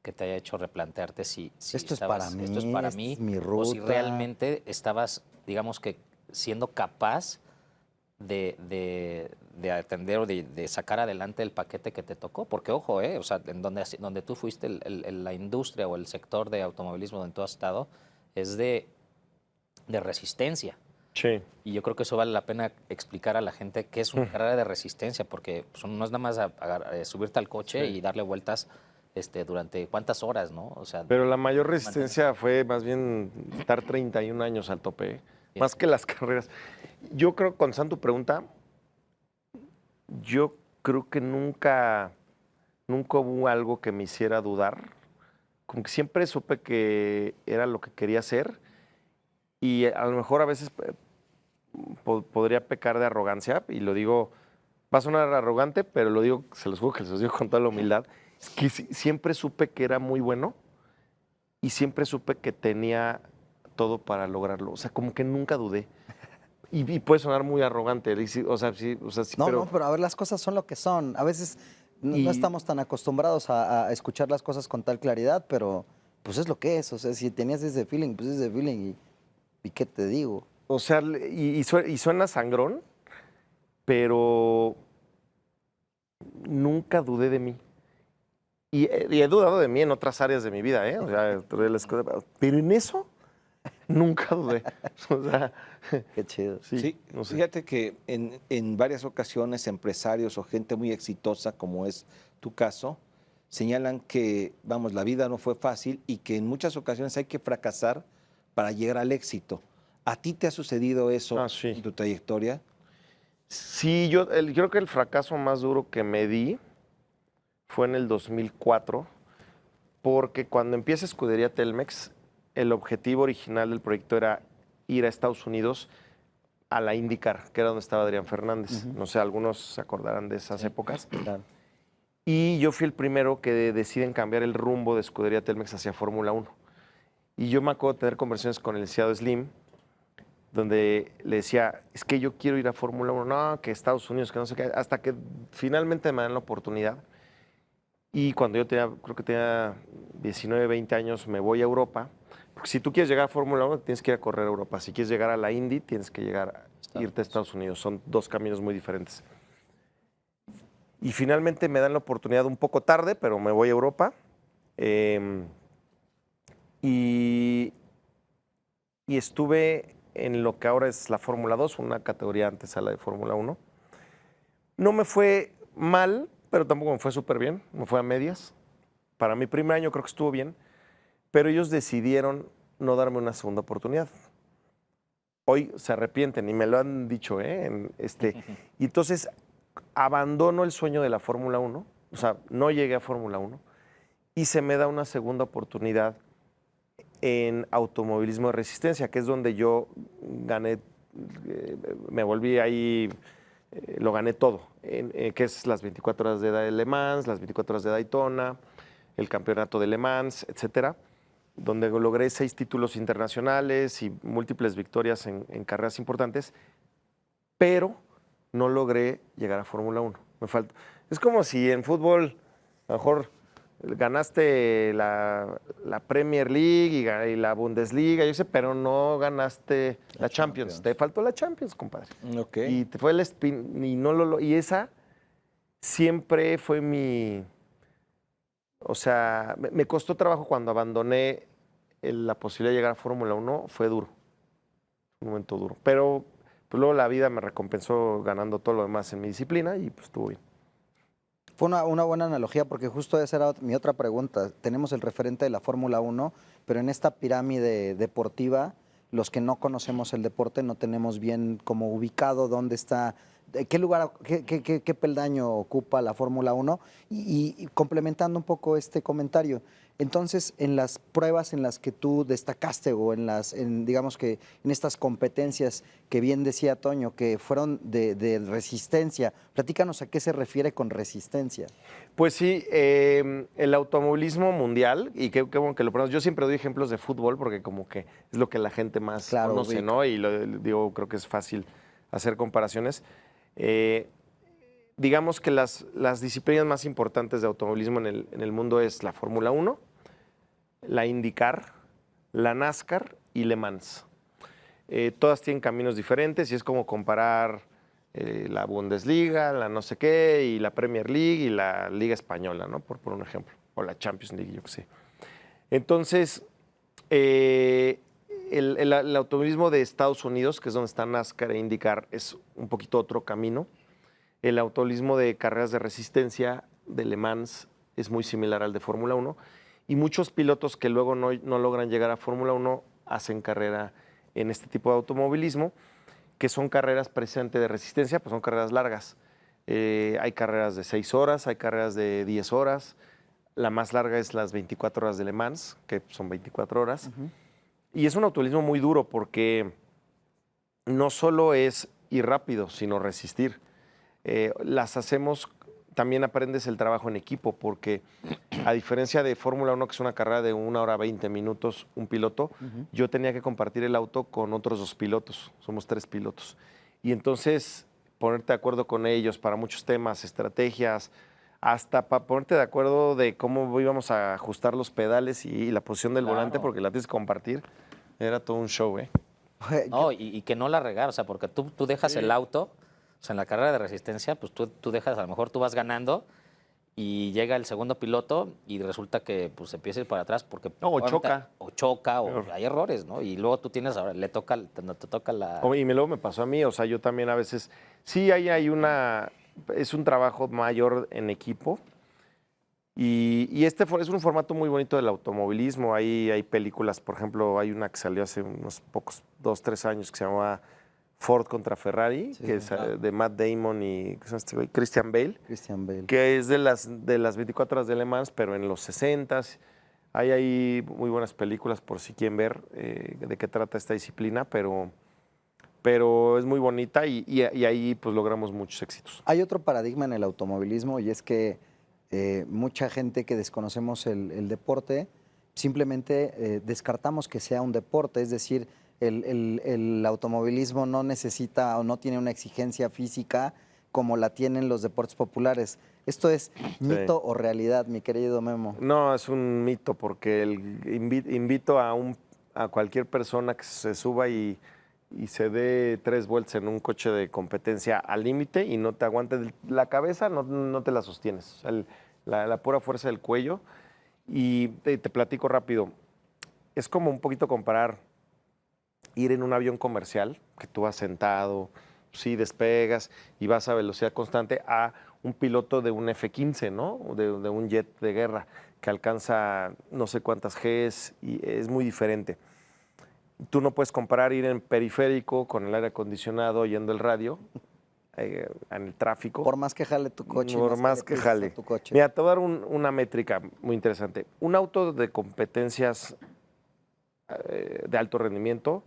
que te haya hecho replantearte si Esto es para mí, esto es para esta mí, es mi o si ruta. realmente estabas, digamos que, siendo capaz de atender o de sacar adelante el paquete que te tocó? Porque, ojo, o sea, en donde tú fuiste, la industria o el sector de automovilismo donde tú has estado, es de resistencia. Sí. Y yo creo que eso vale la pena explicar a la gente que es una carrera de resistencia, porque no es nada más subirte al coche y darle vueltas durante cuántas horas, ¿no? O sea, Pero la mayor resistencia fue más bien estar 31 años al tope, más que las carreras. Yo creo, contestando tu pregunta, yo creo que nunca hubo algo que me hiciera dudar. Como que siempre supe que era lo que quería hacer y a lo mejor a veces podría pecar de arrogancia, y lo digo, va a sonar arrogante, pero lo digo, se los juro que se los digo con toda la humildad, es que siempre supe que era muy bueno y siempre supe que tenía todo para lograrlo. O sea, como que nunca dudé. Y puede sonar muy arrogante, o sea, sí, No, pero... no, pero a ver, las cosas son lo que son. A veces no estamos tan acostumbrados a escuchar las cosas con tal claridad, pero pues es lo que es. O sea, si tenías ese feeling, pues ese feeling. ¿Y qué te digo? O sea, y suena sangrón, pero nunca dudé de mí. Y he dudado de mí en otras áreas de mi vida, ¿eh? O sea, pero en eso nunca dudé. O sea, Qué chido. Sí, no sé. fíjate que en varias ocasiones empresarios o gente muy exitosa, como es tu caso, señalan que, vamos, la vida no fue fácil y que en muchas ocasiones hay que fracasar para llegar al éxito. ¿A ti te ha sucedido eso Sí. en tu trayectoria? Sí, yo creo que el fracaso más duro que me di fue en el 2004, porque cuando empieza Escudería Telmex, el objetivo original del proyecto era ir a Estados Unidos a la IndyCar, que era donde estaba Adrián Fernández. No sé, algunos se acordarán de esas épocas. Claro. Y yo fui el primero que deciden cambiar el rumbo de Escudería Telmex hacia Fórmula 1. Y yo me acuerdo de tener conversaciones con el licenciado Slim, donde le decía, es que yo quiero ir a Fórmula 1, no, que Estados Unidos, que no sé qué, hasta que finalmente me dan la oportunidad. Y cuando yo creo que tenía 19, 20 años, me voy a Europa, porque si tú quieres llegar a Fórmula 1, tienes que ir a correr a Europa. Si quieres llegar a la Indy, tienes que irte a Estados Unidos. Son dos caminos muy diferentes. Y finalmente me dan la oportunidad un poco tarde, pero me voy a Europa. Y estuve en lo que ahora es la Fórmula 2, una categoría antes a la de Fórmula 1. No me fue mal, pero tampoco me fue súper bien. Me fue a medias. Para mi primer año creo que estuvo bien, pero ellos decidieron no darme una segunda oportunidad. Hoy se arrepienten y me lo han dicho, ¿eh? Y entonces abandono el sueño de la Fórmula 1, o sea, no llegué a Fórmula 1 y se me da una segunda oportunidad en automovilismo de resistencia, que es donde yo gané, me volví ahí, lo gané todo, que es las 24 horas de Le Mans, las 24 horas de Daytona, el campeonato de Le Mans, etcétera, donde logré 6 títulos internacionales y múltiples victorias en carreras importantes, pero no logré llegar a Fórmula 1. Me falta. Es como si en fútbol, a lo mejor ganaste la Premier League y la Bundesliga, yo sé, pero no ganaste la Champions. Te faltó la Champions, compadre. Okay. Y te fue el spin y y esa siempre fue mi. O sea, me costó trabajo cuando abandoné la posibilidad de llegar a Fórmula 1, fue duro. Un momento duro. Pero pues luego la vida me recompensó ganando todo lo demás en mi disciplina y pues estuvo bien. Fue una buena analogía porque justo esa era mi otra pregunta. Tenemos el referente de la Fórmula 1, pero en esta pirámide deportiva, los que no conocemos el deporte no tenemos bien como ubicado dónde está, qué lugar, qué peldaño ocupa la Fórmula 1 y complementando un poco este comentario. Entonces, en las pruebas en las que tú destacaste o digamos que en estas competencias que bien decía Toño, que fueron de resistencia, platícanos a qué se refiere con resistencia. Pues sí, el automovilismo mundial, y qué bueno que lo ponemos, yo siempre doy ejemplos de fútbol porque como que es lo que la gente más conoce, ubica, ¿no? Y digo, creo que es fácil hacer comparaciones. Digamos que las disciplinas más importantes de automovilismo en el mundo es la Fórmula 1, la IndyCar, la NASCAR y Le Mans. Todas tienen caminos diferentes y es como comparar la Bundesliga, la no sé qué, y la Premier League y la Liga Española, ¿no? Por un ejemplo, o la Champions League, yo qué sé. Entonces, el automovilismo de Estados Unidos, que es donde está NASCAR e IndyCar, es un poquito otro camino. El automovilismo de carreras de resistencia de Le Mans es muy similar al de Fórmula 1 y muchos pilotos que luego no logran llegar a Fórmula 1 hacen carrera en este tipo de automovilismo, que son carreras precisamente de resistencia, pues son carreras largas. Hay carreras de 6 horas, hay carreras de 10 horas. La más larga es las 24 horas de Le Mans, que son 24 horas. Y es un automovilismo muy duro porque no solo es ir rápido, sino resistir. Las hacemos, también aprendes el trabajo en equipo, porque a diferencia de Fórmula 1, que es una carrera de 1 hora 20 minutos, un piloto, yo tenía que compartir el auto con otros 2 pilotos, somos 3 pilotos. Y entonces ponerte de acuerdo con ellos para muchos temas, estrategias, hasta para ponerte de acuerdo de cómo íbamos a ajustar los pedales y la posición del volante, porque la tienes que compartir, era todo un show, ¿eh? No, y que no la regar, o sea, porque tú dejas el auto. O sea, en la carrera de resistencia, pues tú dejas, a lo mejor tú vas ganando y llega el segundo piloto y resulta que pues empieza a ir para atrás porque... No, o choca. O choca, o hay errores, ¿no? Y luego tú tienes, ahora te toca la... Y luego me pasó a mí, o sea, yo también a veces... Sí, hay es un trabajo mayor en equipo Y este es un formato muy bonito del automovilismo. Ahí hay películas, por ejemplo, hay una que salió hace unos pocos, 2, 3 años, que se llama Ford contra Ferrari, que es de Matt Damon y ¿qué se llama este güey? Christian Bale, que es de las 24 horas de Le Mans, pero en los 60s. Hay ahí muy buenas películas por si quieren ver de qué trata esta disciplina, pero es muy bonita y ahí pues logramos muchos éxitos. Hay otro paradigma en el automovilismo y es que mucha gente que desconocemos el deporte, simplemente descartamos que sea un deporte, es decir, el automovilismo no necesita o no tiene una exigencia física como la tienen los deportes populares. ¿Esto es mito o realidad, mi querido Memo? No, es un mito porque invito a cualquier persona que se suba y se dé 3 vueltas en un coche de competencia al límite y no te aguante la cabeza, no te la sostienes. O sea, la pura fuerza del cuello. Y te platico rápido. Es como un poquito comparar ir en un avión comercial, que tú vas sentado, sí, despegas y vas a velocidad constante, a un piloto de un F-15, ¿no? De un jet de guerra que alcanza no sé cuántas Gs y es muy diferente. Tú no puedes comparar ir en periférico con el aire acondicionado oyendo el radio en el tráfico. Por más que jale tu coche. Por más que jale. Tu coche. Mira, te voy a dar una métrica muy interesante. Un auto de competencias de alto rendimiento,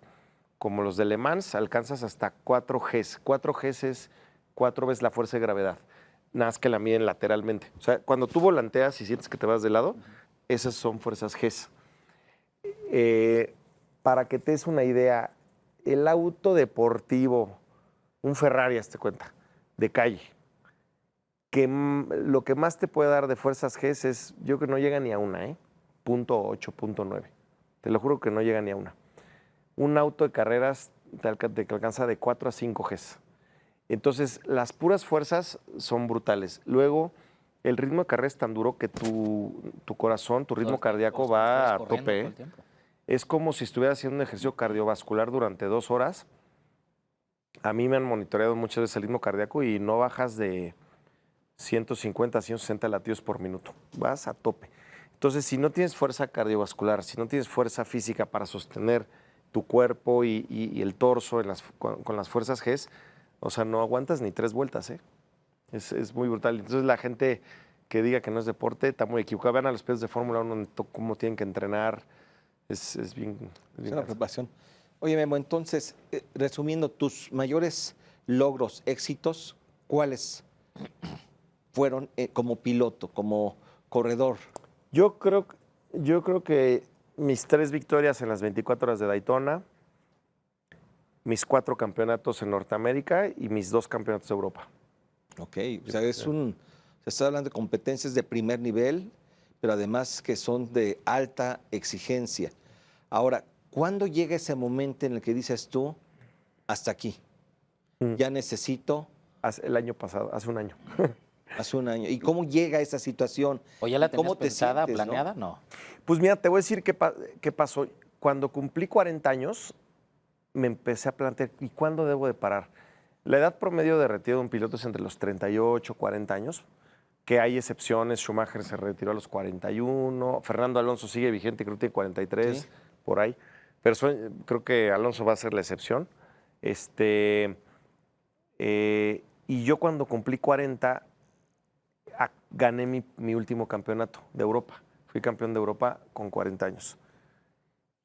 como los de Le Mans, alcanzas hasta 4 Gs. 4 Gs es 4 veces la fuerza de gravedad. Nada más que la miden lateralmente. O sea, cuando tú volanteas y sientes que te vas de lado, esas son fuerzas Gs. Para que te des una idea, el auto deportivo, un Ferrari, hazte cuenta, de calle, que lo que más te puede dar de fuerzas Gs es, yo creo que no llega ni a una, .8, .9. Te lo juro que no llega ni a una. Un auto de carreras te alcanza de 4 a 5 Gs. Entonces, las puras fuerzas son brutales. Luego, el ritmo de carrera es tan duro que tu corazón, tu ritmo cardíaco va a tope. Es como si estuvieras haciendo un ejercicio cardiovascular durante 2 horas. A mí me han monitoreado muchas veces el ritmo cardíaco y no bajas de 150 160 latidos por minuto. Vas a tope. Entonces, si no tienes fuerza cardiovascular, si no tienes fuerza física para sostener tu cuerpo y el torso con las fuerzas Gs, o sea, no aguantas ni 3 vueltas, Es muy brutal. Entonces, la gente que diga que no es deporte está muy equivocada. Vean a los pilotos de Fórmula 1 cómo tienen que entrenar. Es bien es una preparación. Oye, Memo, entonces, resumiendo, tus mayores logros, éxitos, ¿cuáles fueron como piloto, como corredor? Yo creo que mis 3 victorias en las 24 horas de Daytona, mis 4 campeonatos en Norteamérica y mis 2 campeonatos de Europa. Ok, o sea, se está hablando de competencias de primer nivel, pero además que son de alta exigencia. Ahora, ¿cuándo llega ese momento en el que dices tú, hasta aquí? Ya necesito... El año pasado, hace un año. Hace un año. ¿Y cómo llega esa situación? ¿O ya la tenías ¿Cómo te pensada, sientes, planeada? No. Pues mira, te voy a decir qué pasó. Cuando cumplí 40 años, me empecé a plantear, ¿y cuándo debo de parar? La edad promedio de retiro de un piloto es entre los 38, 40 años, que hay excepciones. Schumacher se retiró a los 41, Fernando Alonso sigue vigente, creo que tiene 43, ¿sí? Por ahí. Pero creo que Alonso va a ser la excepción. Y yo cuando cumplí 40, gané mi último campeonato de Europa. Fui campeón de Europa con 40 años.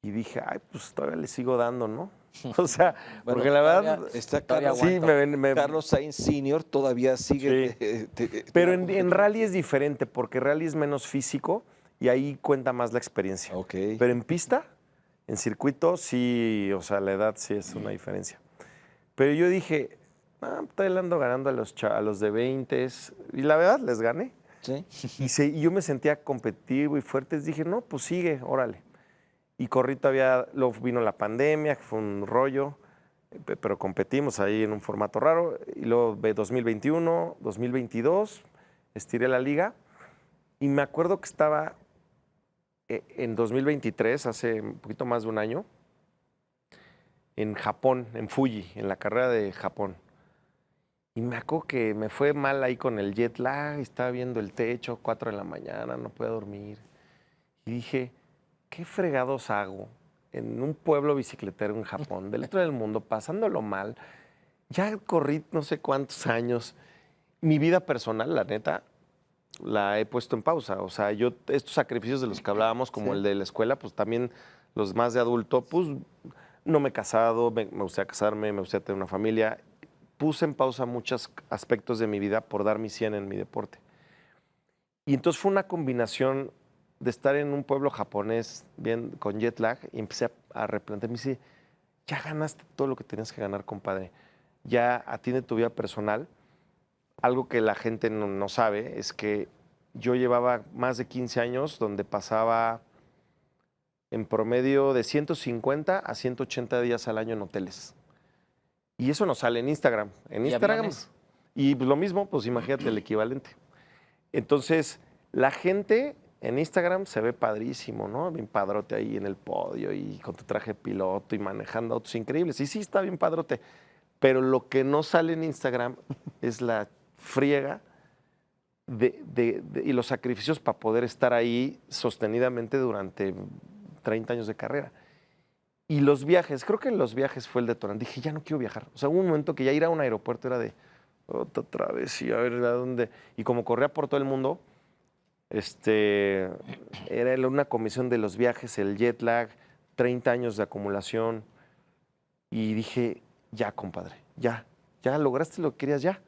Y dije, ay, pues todavía le sigo dando, ¿no? O sea, bueno, porque la verdad... Está Carlos, sí, Carlos Sainz Sr. todavía sigue... Sí. Pero en rally es diferente, porque rally es menos físico y ahí cuenta más la experiencia. Okay. Pero en pista, en circuito, sí, o sea, la edad sí es una diferencia. Pero yo dije, todavía le ando ganando a los de 20 y la verdad les gané. ¿Sí? Y yo me sentía competitivo y fuerte. Dije, no, pues sigue, órale. Y corrí todavía, luego vino la pandemia, que fue un rollo, pero competimos ahí en un formato raro. Y luego 2021, 2022, estiré la liga. Y me acuerdo que estaba en 2023, hace un poquito más de un año, en Japón, en Fuji, en la carrera de Japón. Y me acuerdo que me fue mal ahí con el jet lag, estaba viendo el techo, 4 de la mañana, no podía dormir. Y dije, ¿qué fregados hago en un pueblo bicicletero en Japón, del otro del mundo, pasándolo mal? Ya corrí no sé cuántos años. Mi vida personal, la neta, la he puesto en pausa. O sea, yo estos sacrificios de los que hablábamos, como el de la escuela, pues también los más de adulto, pues no me he casado, me gustaría casarme, me gustaría tener una familia. Puse en pausa muchos aspectos de mi vida por dar mi 100 en mi deporte. Y entonces fue una combinación de estar en un pueblo japonés bien con jet lag y empecé a replantearme y dije, ya ganaste todo lo que tenías que ganar, compadre. Ya atiende tu vida personal. Algo que la gente no sabe es que yo llevaba más de 15 años donde pasaba en promedio de 150 a 180 días al año en hoteles. Y eso no sale en Instagram. En Instagram. aviones? Y pues, lo mismo, pues imagínate el equivalente. Entonces, la gente en Instagram se ve padrísimo, ¿no? Bien padrote ahí en el podio y con tu traje de piloto y manejando autos increíbles. Y sí, está bien padrote. Pero lo que no sale en Instagram es la friega y los sacrificios para poder estar ahí sostenidamente durante 30 años de carrera. Y los viajes, creo que los viajes fue el detonante. Dije, ya no quiero viajar. O sea, hubo un momento que ya ir a un aeropuerto era de otra vez y a ver a dónde. Y como corría por todo el mundo, era una comisión de los viajes, el jet lag, 30 años de acumulación. Y dije, ya, compadre, ya lograste lo que querías, ya.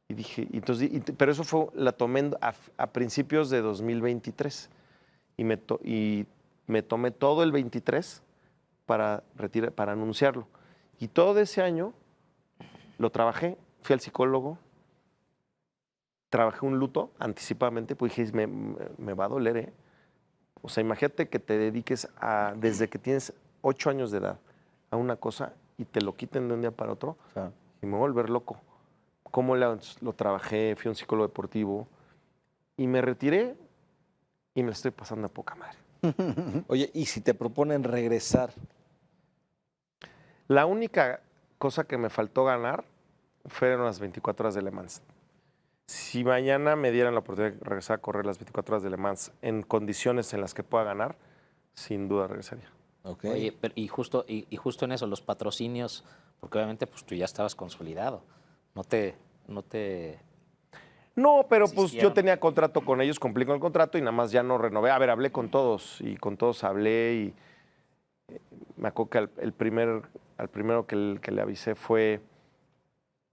Y dije, pero eso la tomé a principios de 2023. Y me tomé todo el 23 para anunciarlo. Y todo ese año lo trabajé, fui al psicólogo, trabajé un luto anticipadamente, pues dije, me va a doler, ¿eh? O sea, imagínate que te dediques desde que tienes 8 años de edad a una cosa y te lo quiten de un día para otro, y me voy a volver loco. ¿Cómo lo trabajé? Fui a un psicólogo deportivo y me retiré y me la estoy pasando a poca madre. Oye, ¿y si te proponen regresar? La única cosa que me faltó ganar fueron las 24 horas de Le Mans. Si mañana me dieran la oportunidad de regresar a correr las 24 horas de Le Mans en condiciones en las que pueda ganar, sin duda regresaría. Okay. Oye, y justo en eso, los patrocinios, porque obviamente pues tú ya estabas consolidado. No, pero pues existieron. yo tenía contrato con ellos, cumplí con el contrato y nada más ya no renové. A ver, hablé con todos y con todos hablé y me acuerdo que al primero que le avisé fue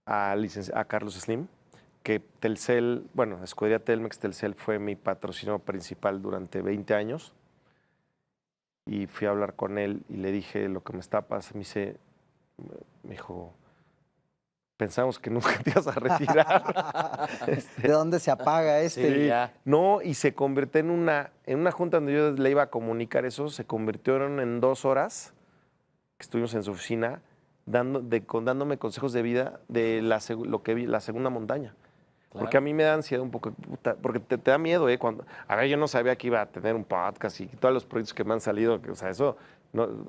a Carlos Slim, que Telcel, bueno, Escudería Telmex, Telcel fue mi patrocinador principal durante 20 años. Y fui a hablar con él y le dije lo que me estaba pasando. Me dijo, pensamos que nunca te ibas a retirar. ¿De dónde se apaga Sí, no, y se convirtió en una junta donde yo le iba a comunicar eso, se convirtieron en 2 horas que estuvimos en su oficina dándome consejos de vida de lo que vi, la segunda montaña. Claro. Porque a mí me da ansiedad un poco, porque te da miedo, ¿eh? A ver, yo no sabía que iba a tener un podcast y todos los proyectos que me han salido, o sea, eso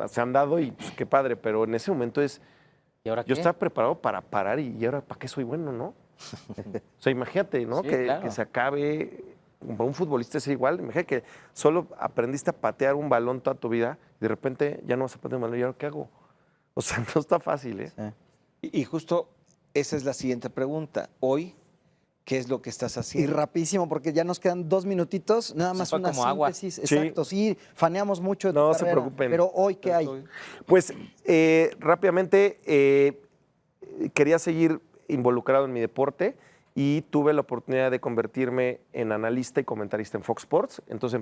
se han dado y pues, qué padre, pero en ese momento ¿Y ahora yo qué? estaba preparado para parar y ahora, ¿para qué soy bueno, no? O sea, imagínate, ¿no? Sí, que claro. se acabe, un futbolista es igual, imagínate que solo aprendiste a patear un balón toda tu vida y de repente ya no vas a patear un balón, ¿y ahora qué hago? O sea, no está fácil, ¿eh? Sí. Y justo esa es la siguiente pregunta. Hoy, ¿qué es lo que estás Y haciendo? rapidísimo, porque ya nos quedan 2 minutitos, nada Se más fue una como agua. síntesis. Sí. Exacto, sí, faneamos mucho de tu No se carrera, preocupen. pero hoy, ¿qué hay? Pues rápidamente quería seguir involucrado en mi deporte y tuve la oportunidad de convertirme en analista y comentarista en Fox Sports. Entonces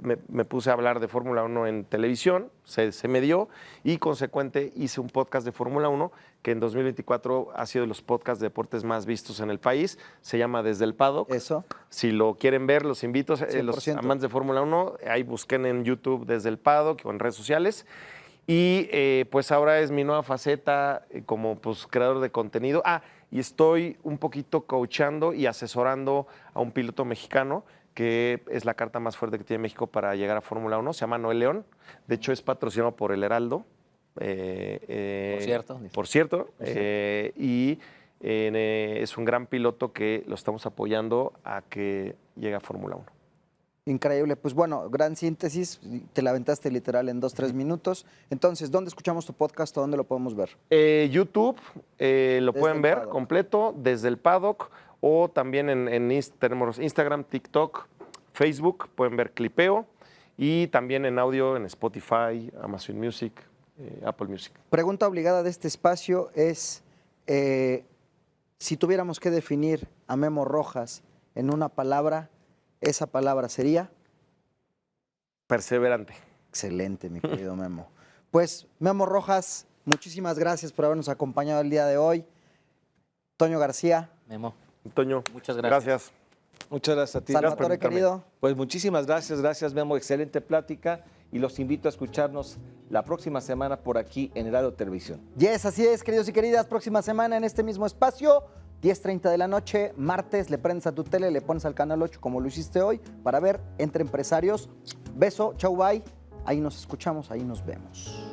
me puse a hablar de Fórmula 1 en televisión, se me dio y consecuente hice un podcast de Fórmula 1 que en 2024 ha sido de los podcasts de deportes más vistos en el país. Se llama Desde el Paddock. Eso. Si lo quieren ver, los invito. Los 100%. amantes de Fórmula 1, ahí busquen en YouTube Desde el Paddock o en redes sociales. Y pues ahora es mi nueva faceta como pues, creador de contenido. Y estoy un poquito coachando y asesorando a un piloto mexicano que es la carta más fuerte que tiene México para llegar a Fórmula 1. Se llama Noel León. De hecho, es patrocinado por El Heraldo. Por cierto. Por cierto. Y Es un gran piloto que lo estamos apoyando a que llegue a Fórmula 1. Increíble. Pues bueno, gran síntesis. Te la aventaste literal en 2-3 minutos. Entonces, ¿dónde escuchamos tu podcast o dónde lo podemos ver? YouTube lo pueden el ver paddock. completo desde el paddock o también tenemos Instagram, TikTok, Facebook, pueden ver Clipeo y también en audio en Spotify, Amazon Music, Apple Music. Pregunta obligada de este espacio es, si tuviéramos que definir a Memo Rojas en una palabra, esa palabra sería... Perseverante. Excelente, mi querido Memo. Pues, Memo Rojas, muchísimas gracias por habernos acompañado el día de hoy. Toño García. Memo, Toño, muchas gracias. Muchas gracias a ti. Salvatore, invitarme. querido. Pues muchísimas gracias Memo, excelente plática y los invito a escucharnos la próxima semana por aquí en Heraldo Televisión. Yes, así es, queridos y queridas. Próxima semana en este mismo espacio, 10:30 de la noche, martes, le prendes a tu tele, le pones al canal 8 como lo hiciste hoy para ver Entre Empresarios. Beso, chau, bye. Ahí nos escuchamos, ahí nos vemos.